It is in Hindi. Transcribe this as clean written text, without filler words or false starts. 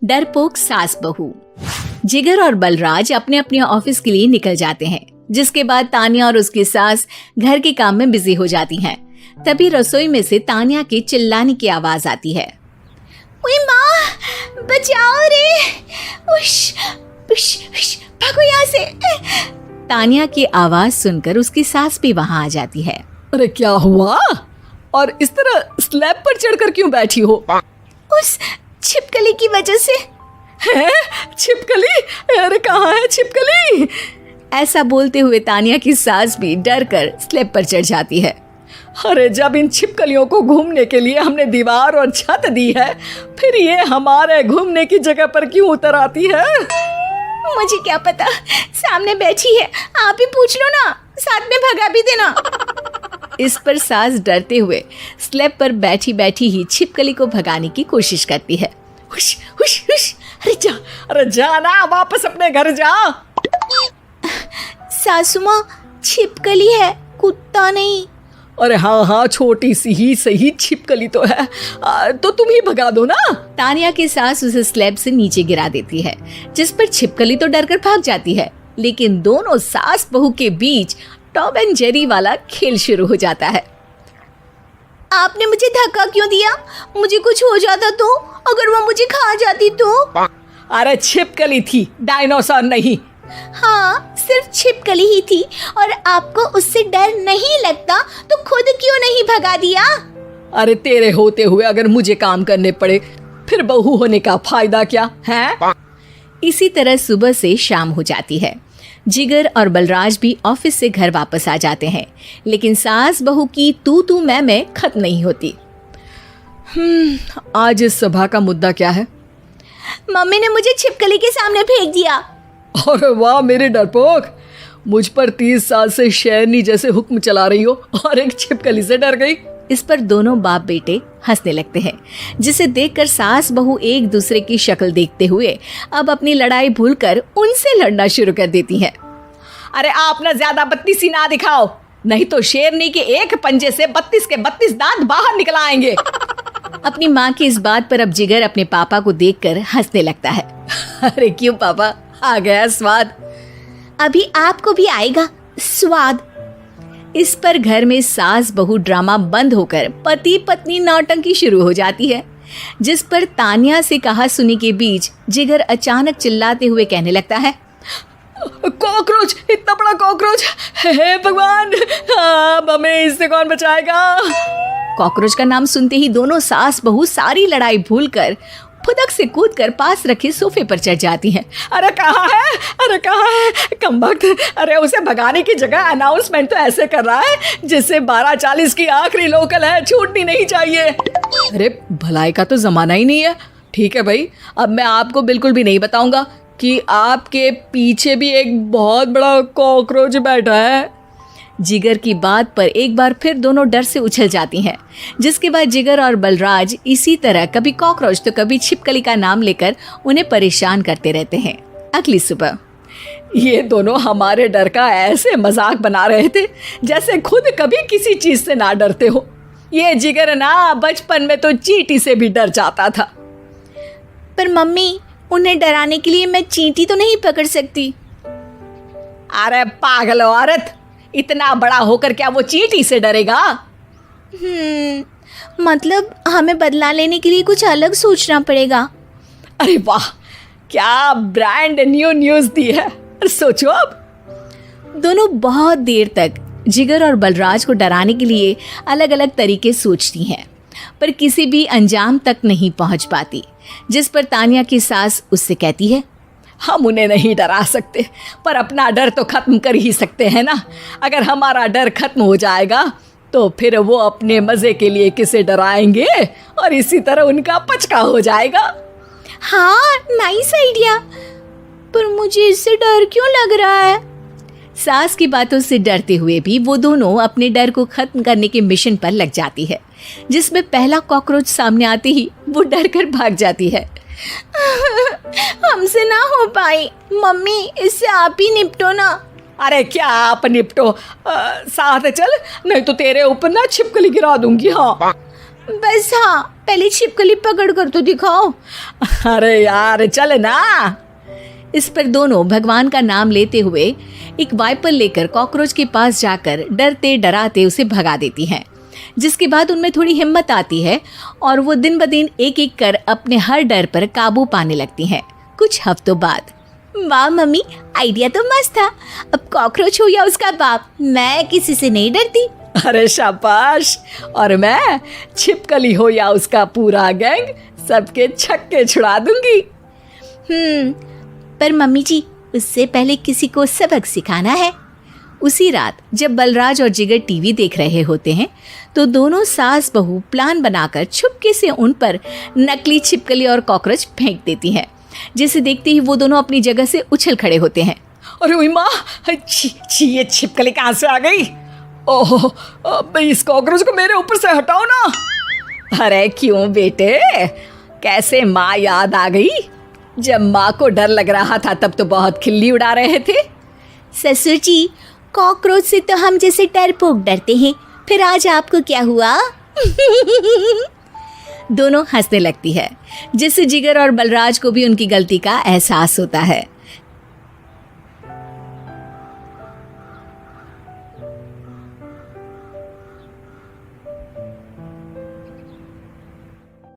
डरपोक सास बहू। जिगर और बलराज अपने अपने ऑफिस के लिए निकल जाते हैं, जिसके बाद तान्या और उसकी सास घर के काम में बिजी हो जाती हैं। तभी रसोई में से तान्या के चिल्लाने की आवाज आती है। ओए माँ, बचाओ रे, उश, उश, उश, भागो यहाँ से। तान्या की आवाज सुनकर उसकी सास भी वहां आ जाती है। अरे क्या हुआ? और इस तरह स्लैब पर चढ़कर क्यों बैठी हो? उस छिपकली की वजह से। है? छिपकली? अरे कहाँ है छिपकली? ऐसा बोलते हुए तान्या की सास भी डर कर स्लैब पर चढ़ जाती है। अरे जब इन छिपकलियों को घूमने के लिए हमने दीवार और छत दी है, फिर ये हमारे घूमने की जगह पर क्यों उतर आती है? मुझे क्या पता, सामने बैठी है, आप ही पूछ लो ना, साथ में भगा भी देना। इस पर सास डरते हुए स्लैब पर बैठी बैठी ही छिपकली को भगाने की कोशिश करती है। हुश, हुश, हुश, अरे जा ना, वापस अपने घर जा। सासू माँ, छिपकली है, कुत्ता नहीं। अरे हाँ, छोटी सी ही सही छिपकली तो है, तो तुम ही भगा दो ना। तान्या की सास उसे स्लैब से नीचे गिरा देती है, जिस पर छिपकली तो डरकर भाग जाती है। लेकिन दोनों सास बहू के बीच टॉम एंड जेरी वाला खेल शुरू हो जाता है। आपने मुझे धक्का क्यों दिया? मुझे कुछ हो जाता तो? अगर वो मुझे खा जाती तो? अरे छिपकली थी, डायनासोर नहीं। हाँ, सिर्फ छिपकली ही थी, और आपको उससे डर नहीं लगता तो खुद क्यों नहीं भगा दिया? अरे तेरे होते हुए अगर मुझे काम करने पड़े, फिर बहू होने का फायदा क्या है? इसी तरह सुबह से शाम हो जाती है। जिगर और बलराज भी ऑफिस से घर वापस आ जाते हैं, लेकिन सास बहू की तू मैं खत्म नहीं होती। आज इस सभा का मुद्दा क्या है? मम्मी ने मुझे छिपकली के सामने फेंक दिया। अरे वाह मेरे डरपोक, मुझ पर 30 साल से शेरनी जैसे हुक्म चला रही हो और एक छिपकली से डर गई। इस पर दोनों बाप बेटे हंसने लगते हैं, जिसे देखकर सास बहू एक दूसरे की शक्ल देखते हुए अब अपनी लड़ाई भूलकर उनसे लड़ना शुरू कर देती हैं। अरे आप ना ज्यादा बत्तीसी ना दिखाओ, नहीं तो शेरनी के एक पंजे से 32 के 32 दांत बाहर निकल आएंगे। अपनी माँ की इस बात पर अब जिगर अपने पापा को देखकर हंसने लगता है। अरे क्यों पापा, आ गया स्वाद? अभी आपको भी आएगा स्वाद। इस पर घर में सास बहू ड्रामा बंद होकर पति पत्नी नौटंकी शुरू हो जाती है, जिस पर तान्या से कहा सुनी के बीच जिगर अचानक चिल्लाते हुए कहने लगता है। कॉकरोच, इतना बड़ा कॉकरोच, हे भगवान, अब हमें इससे कौन बचाएगा? कॉकरोच का नाम सुनते ही दोनों सास बहू सारी लड़ाई भूलकर फुदक से कूदकर पास रखे सोफे पर चढ़ जाती हैं। अरे कहाँ है, अरे कहाँ है कमबख्त? अरे उसे भगाने की जगह अनाउंसमेंट तो ऐसे कर रहा है जिससे 12:40 की आखिरी लोकल है, छूटनी नहीं चाहिए। अरे भलाई का तो जमाना ही नहीं है। ठीक है भाई, अब मैं आपको बिल्कुल भी नहीं बताऊंगा कि आपके पीछे भी एक बहुत बड़ा कॉकरोच बैठा है। जिगर की बात पर एक बार फिर दोनों डर से उछल जाती हैं, जिसके बाद जिगर और बलराज इसी तरह कभी कॉकरोच तो कभी छिपकली का नाम लेकर उन्हें परेशान करते रहते हैं। अगली सुबह ये दोनों हमारे डर का ऐसे मजाक बना रहे थे जैसे खुद कभी किसी चीज से ना डरते हो। ये जिगर ना बचपन में तो चींटी से भी डर जाता था। पर मम्मी, उन्हें डराने के लिए मैं चींटी तो नहीं पकड़ सकती। अरे पागल औरत, इतना बड़ा होकर क्या वो चींटी से डरेगा? मतलब हमें बदला लेने के लिए कुछ अलग सोचना पड़ेगा। अरे वाह, क्या ब्रांड न्यू न्यूज़ दी है। सोचो अब। दोनों बहुत देर तक जिगर और बलराज को डराने के लिए अलग अलग तरीके सोचती हैं, पर किसी भी अंजाम तक नहीं पहुंच पाती, जिस पर तान्या की सास उससे कहती है। हम उन्हें नहीं डरा सकते, पर अपना डर तो खत्म कर ही सकते हैं ना। अगर हमारा डर खत्म हो जाएगा तो फिर वो अपने मजे के लिए किसे डराएंगे और इसी तरह उनका पचका हो जाएगा। हाँ, नाइस आइडिया, पर मुझे इससे डर क्यों लग रहा है? सास की बातों से डरते हुए भी वो दोनों अपने डर को खत्म करने के मिशन पर लग जाती है, जिसमें पहला कॉकरोच सामने आते ही वो डर कर भाग जाती है। हमसे ना हो पाई मम्मी, इससे आप ही निपटो ना। अरे क्या आप निपटो, साथ चल, नहीं तो तेरे ऊपर ना छिपकली गिरा दूंगी। हाँ बस हाँ, पहले छिपकली पकड़ कर तो दिखाओ। अरे यार चल ना। इस पर दोनों भगवान का नाम लेते हुए एक वाइपर लेकर कॉकरोच के पास जाकर डरते डराते उसे भगा देती हैं, जिसके बाद उनमें थोड़ी हिम्मत आती है और वो दिन ब दिन एक एक कर अपने हर डर पर काबू पाने लगती हैं। कुछ हफ्तों बाद, वाह मम्मी, आइडिया तो मस्त था। अब कॉकरोच हो या उसका बाप, मैं किसी से नहीं डरती। अरे शाबाश। और मैं छिपकली हो या उसका पूरा गैंग, सबके छक्के छुड़ा दूंगी। पर मम्मी जी, उससे पहले किसी को सबक सिखाना है। उसी रात जब बलराज और जिगर टीवी देख रहे होते हैं तो दोनों सास बहू प्लान बनाकर छुपके से उन पर नकली छिपकली और कॉकरोच फेंक देती हैं, जिसे देखते ही वो दोनों अपनी जगह से उछल खड़े होते हैं। अरे ओए माँ, छी ये छिपकली कहाँ से आ गई? ओह, अब इस कॉकरोच को मेरे ऊपर से हटाओ ना। अरे क्यों बेटे, कैसे माँ याद आ गई? जब माँ को डर लग रहा था तब तो बहुत खिल्ली उड़ा रहे थे। ससुर जी, कॉकरोच से तो हम जैसे डरपोक डरते हैं, फिर आज आपको क्या हुआ? दोनों हंसने लगती है, जिससे जिगर और बलराज को भी उनकी गलती का एहसास होता है।